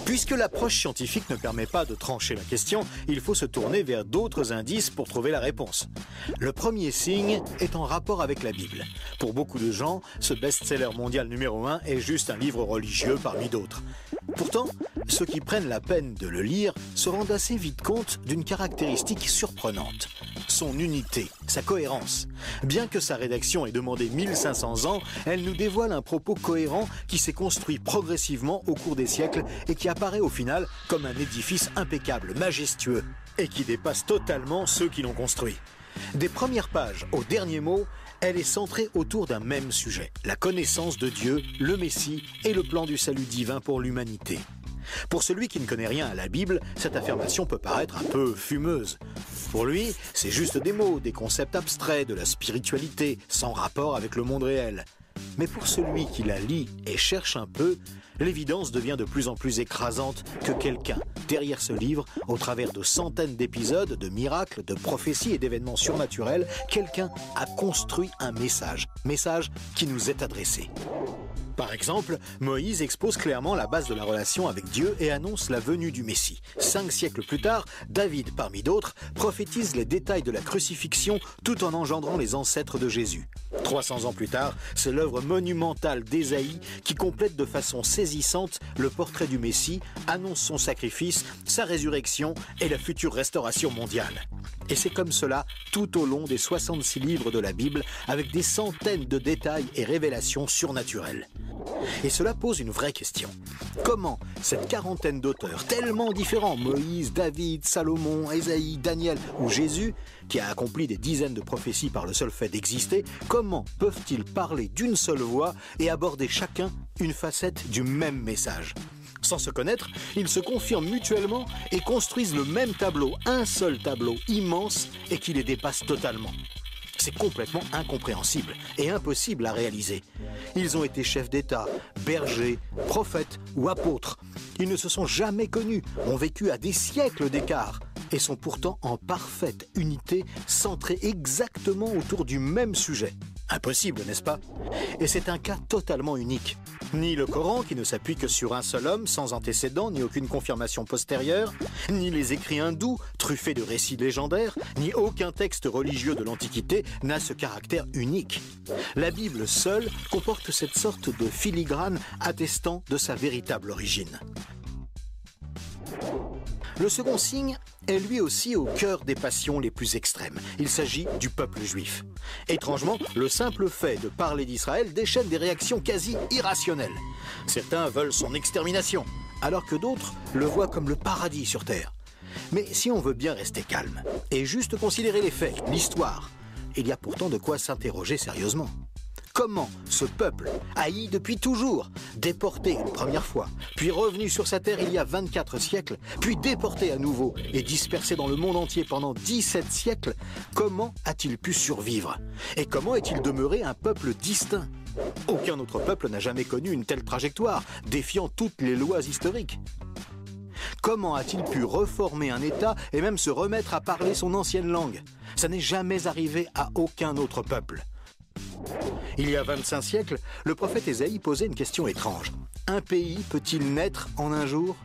Puisque l'approche scientifique ne permet pas de trancher la question, il faut se tourner vers d'autres indices pour trouver la réponse. Le premier signe est en rapport avec la Bible. Pour beaucoup de gens, ce best-seller mondial numéro 1 est juste un livre religieux parmi d'autres. Pourtant, ceux qui prennent la peine de le lire se rendent assez vite compte d'une caractéristique surprenante. Son unité, sa cohérence. Bien que sa rédaction ait demandé 1500 ans, elle nous dévoile un propos cohérent qui s'est construit progressivement au cours des siècles et qui apparaît au final comme un édifice impeccable, majestueux, et qui dépasse totalement ceux qui l'ont construit. Des premières pages au dernier mot, elle est centrée autour d'un même sujet, la connaissance de Dieu, le Messie et le plan du salut divin pour l'humanité. Pour celui qui ne connaît rien à la Bible, cette affirmation peut paraître un peu fumeuse. Pour lui, c'est juste des mots, des concepts abstraits, de la spiritualité, sans rapport avec le monde réel. Mais pour celui qui la lit et cherche un peu, l'évidence devient de plus en plus écrasante que quelqu'un, derrière ce livre, au travers de centaines d'épisodes, de miracles, de prophéties et d'événements surnaturels, quelqu'un a construit un message qui nous est adressé. Par exemple, Moïse expose clairement la base de la relation avec Dieu et annonce la venue du Messie. 5 siècles plus tard, David, parmi d'autres, prophétise les détails de la crucifixion tout en engendrant les ancêtres de Jésus. 300 ans plus tard, c'est l'œuvre monumentale d'Ésaïe qui complète de façon saisissante le portrait du Messie, annonce son sacrifice, sa résurrection et la future restauration mondiale. Et c'est comme cela tout au long des 66 livres de la Bible, avec des centaines de détails et révélations surnaturelles. Et cela pose une vraie question. Comment cette quarantaine d'auteurs tellement différents, Moïse, David, Salomon, Ésaïe, Daniel ou Jésus, qui a accompli des dizaines de prophéties par le seul fait d'exister, comment peuvent-ils parler d'une seule voix et aborder chacun une facette du même message ? Sans se connaître, ils se confirment mutuellement et construisent le même tableau, un seul tableau immense et qui les dépasse totalement. C'est complètement incompréhensible et impossible à réaliser. Ils ont été chefs d'État, bergers, prophètes ou apôtres. Ils ne se sont jamais connus, ont vécu à des siècles d'écart et sont pourtant en parfaite unité, centrés exactement autour du même sujet. Impossible, n'est-ce pas? Et c'est un cas totalement unique. Ni le Coran, qui ne s'appuie que sur un seul homme, sans antécédent, ni aucune confirmation postérieure, ni les écrits hindous, truffés de récits légendaires, ni aucun texte religieux de l'Antiquité n'a ce caractère unique. La Bible seule comporte cette sorte de filigrane attestant de sa véritable origine. Le second signe est lui aussi au cœur des passions les plus extrêmes. Il s'agit du peuple juif. Étrangement, le simple fait de parler d'Israël déchaîne des réactions quasi irrationnelles. Certains veulent son extermination, alors que d'autres le voient comme le paradis sur terre. Mais si on veut bien rester calme et juste considérer les faits, l'histoire, il y a pourtant de quoi s'interroger sérieusement. Comment ce peuple, haï depuis toujours, déporté une première fois, puis revenu sur sa terre il y a 24 siècles, puis déporté à nouveau et dispersé dans le monde entier pendant 17 siècles, comment a-t-il pu survivre? Et comment est-il demeuré un peuple distinct? Aucun autre peuple n'a jamais connu une telle trajectoire, défiant toutes les lois historiques. Comment a-t-il pu reformer un État et même se remettre à parler son ancienne langue? Ça n'est jamais arrivé à aucun autre peuple. Il y a 25 siècles, le prophète Ésaïe posait une question étrange. Un pays peut-il naître en un jour?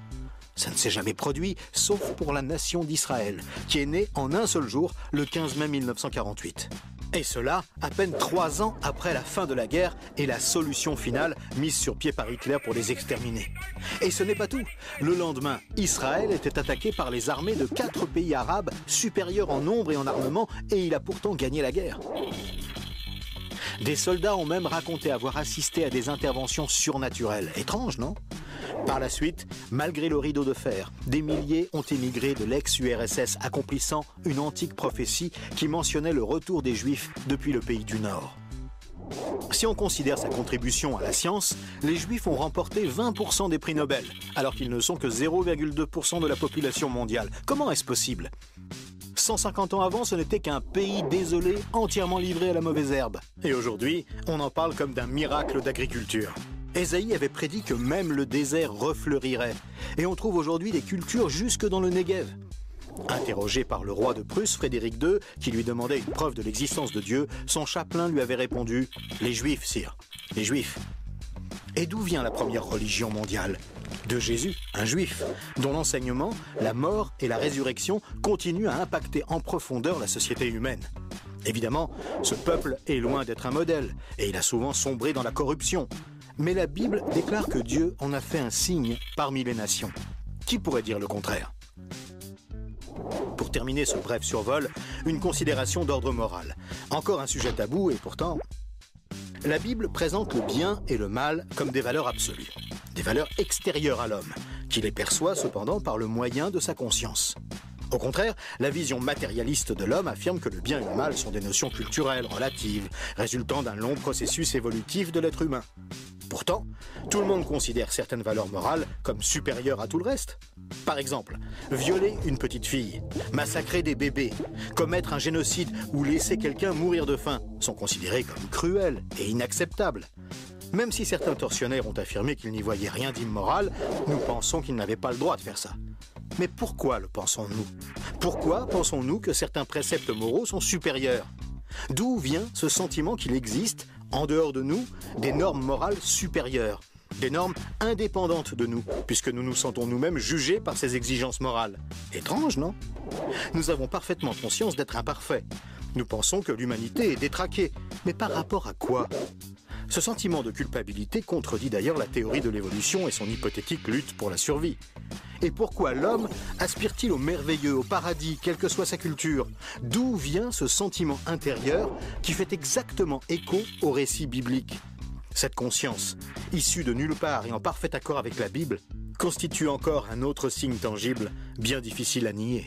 Ça ne s'est jamais produit, sauf pour la nation d'Israël, qui est née en un seul jour, le 15 mai 1948. Et cela, à peine 3 ans après la fin de la guerre et la solution finale mise sur pied par Hitler pour les exterminer. Et ce n'est pas tout. Le lendemain, Israël était attaqué par les armées de 4 pays arabes supérieurs en nombre et en armement, et il a pourtant gagné la guerre. Des soldats ont même raconté avoir assisté à des interventions surnaturelles. Étrange, non? Par la suite, malgré le rideau de fer, des milliers ont émigré de l'ex-URSS, accomplissant une antique prophétie qui mentionnait le retour des Juifs depuis le pays du Nord. Si on considère sa contribution à la science, les Juifs ont remporté 20% des prix Nobel, alors qu'ils ne sont que 0,2% de la population mondiale. Comment est-ce possible? 150 ans avant, ce n'était qu'un pays désolé, entièrement livré à la mauvaise herbe. Et aujourd'hui, on en parle comme d'un miracle d'agriculture. Ésaïe avait prédit que même le désert refleurirait. Et on trouve aujourd'hui des cultures jusque dans le Negev. Interrogé par le roi de Prusse, Frédéric II, qui lui demandait une preuve de l'existence de Dieu, son chapelain lui avait répondu « Les Juifs, sire, les Juifs ». Et d'où vient la première religion mondiale? De Jésus, un juif, dont l'enseignement, la mort et la résurrection continuent à impacter en profondeur la société humaine. Évidemment, ce peuple est loin d'être un modèle, et il a souvent sombré dans la corruption. Mais la Bible déclare que Dieu en a fait un signe parmi les nations. Qui pourrait dire le contraire? Pour terminer ce bref survol, une considération d'ordre moral. Encore un sujet tabou et pourtant... La Bible présente le bien et le mal comme des valeurs absolues, des valeurs extérieures à l'homme, qui les perçoit cependant par le moyen de sa conscience. Au contraire, la vision matérialiste de l'homme affirme que le bien et le mal sont des notions culturelles, relatives, résultant d'un long processus évolutif de l'être humain. Pourtant, tout le monde considère certaines valeurs morales comme supérieures à tout le reste. Par exemple, violer une petite fille, massacrer des bébés, commettre un génocide ou laisser quelqu'un mourir de faim sont considérés comme cruels et inacceptables. Même si certains tortionnaires ont affirmé qu'ils n'y voyaient rien d'immoral, nous pensons qu'ils n'avaient pas le droit de faire ça. Mais pourquoi le pensons-nous? Pourquoi pensons-nous que certains préceptes moraux sont supérieurs? D'où vient ce sentiment qu'il existe, en dehors de nous, des normes morales supérieures, des normes indépendantes de nous, puisque nous nous sentons nous-mêmes jugés par ces exigences morales? Étrange, non? Nous avons parfaitement conscience d'être imparfaits. Nous pensons que l'humanité est détraquée. Mais par rapport à quoi? Ce sentiment de culpabilité contredit d'ailleurs la théorie de l'évolution et son hypothétique lutte pour la survie. Et pourquoi l'homme aspire-t-il au merveilleux, au paradis, quelle que soit sa culture? D'où vient ce sentiment intérieur qui fait exactement écho au récit biblique? Cette conscience, issue de nulle part et en parfait accord avec la Bible, constitue encore un autre signe tangible, bien difficile à nier.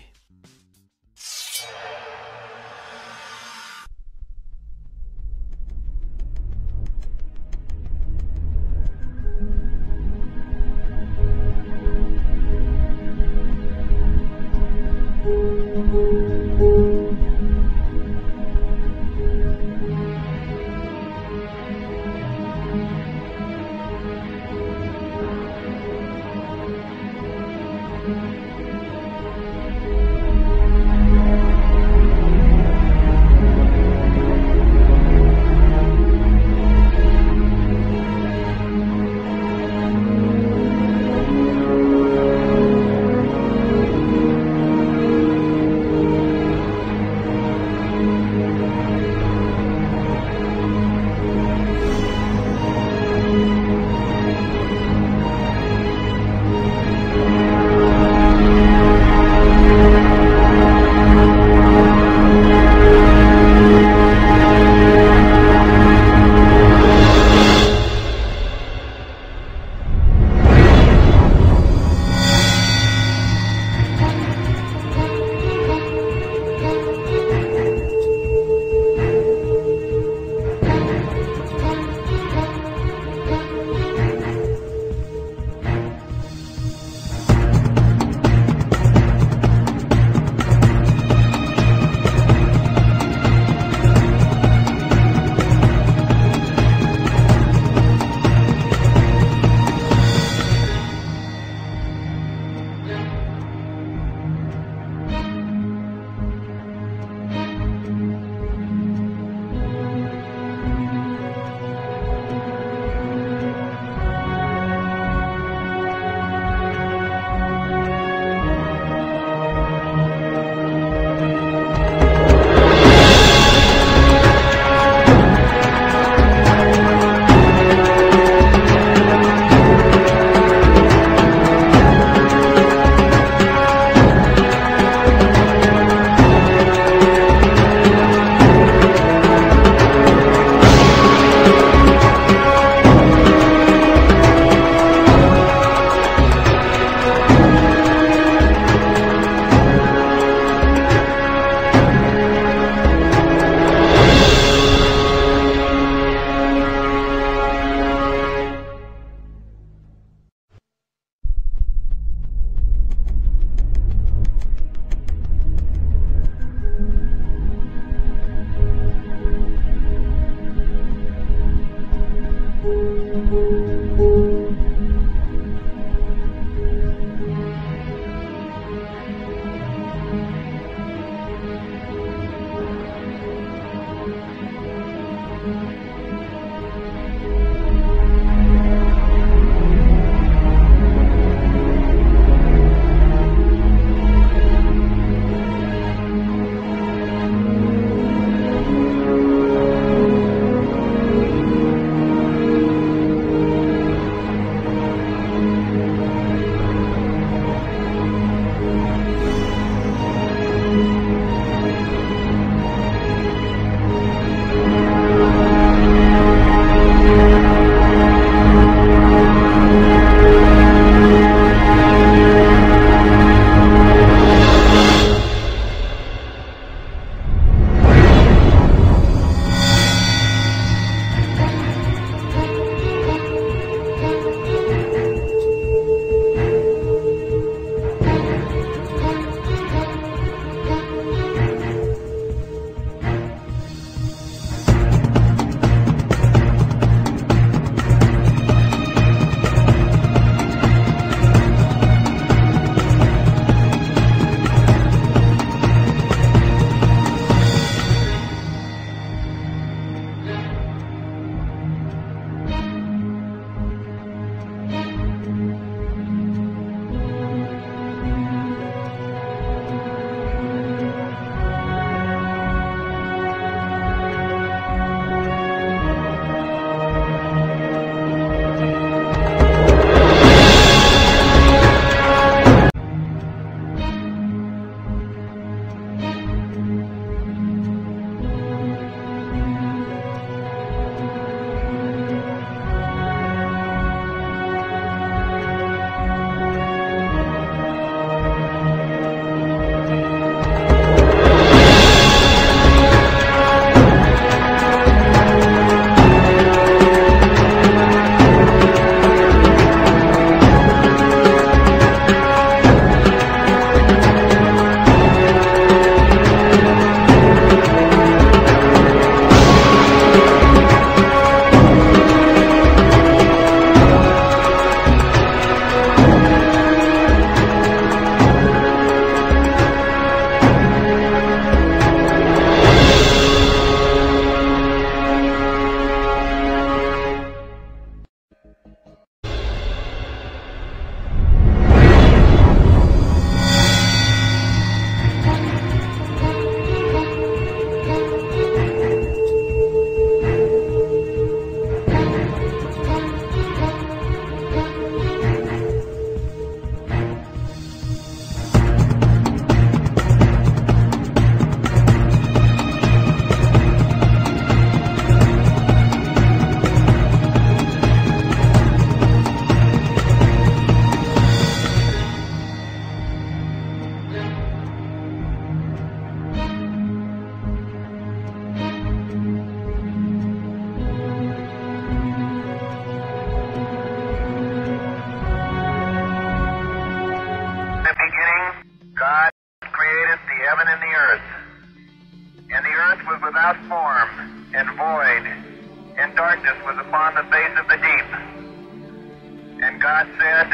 And God said,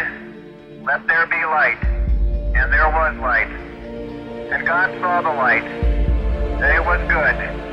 let there be light. And there was light. And God saw the light, and it was good.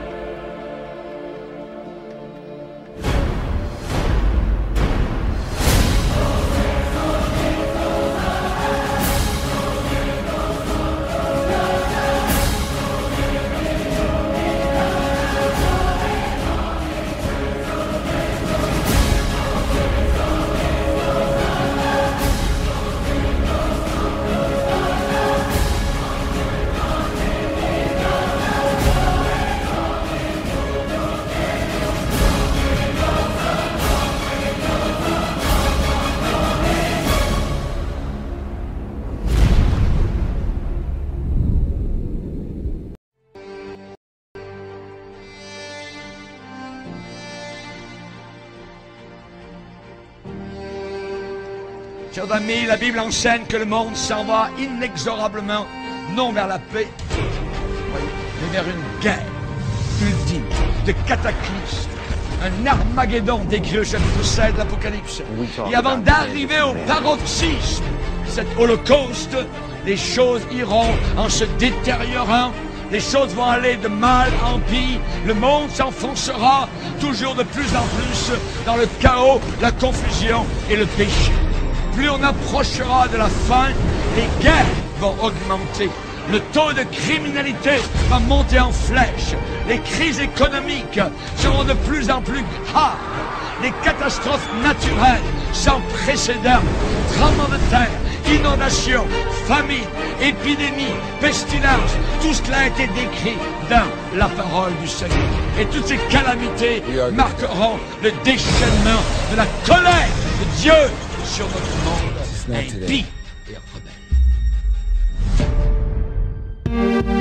Chers amis, la Bible enseigne que le monde s'en va inexorablement, non vers la paix, mais vers une guerre ultime, de cataclysme, un Armageddon décrit au chapitre 7 de l'Apocalypse. Et avant d'arriver au paroxysme de cet holocauste, les choses iront en se détériorant, les choses vont aller de mal en pire, le monde s'enfoncera toujours de plus en plus dans le chaos, la confusion et le péché. Plus on approchera de la fin, les guerres vont augmenter. Le taux de criminalité va monter en flèche. Les crises économiques seront de plus en plus graves. Les catastrophes naturelles sans précédent, tremblements de terre, inondations, famine, épidémies, pestilences, tout cela a été décrit dans la parole du Seigneur. Et toutes ces calamités marqueront le déchaînement de la colère de Dieu sur notre monde impie et rebelle.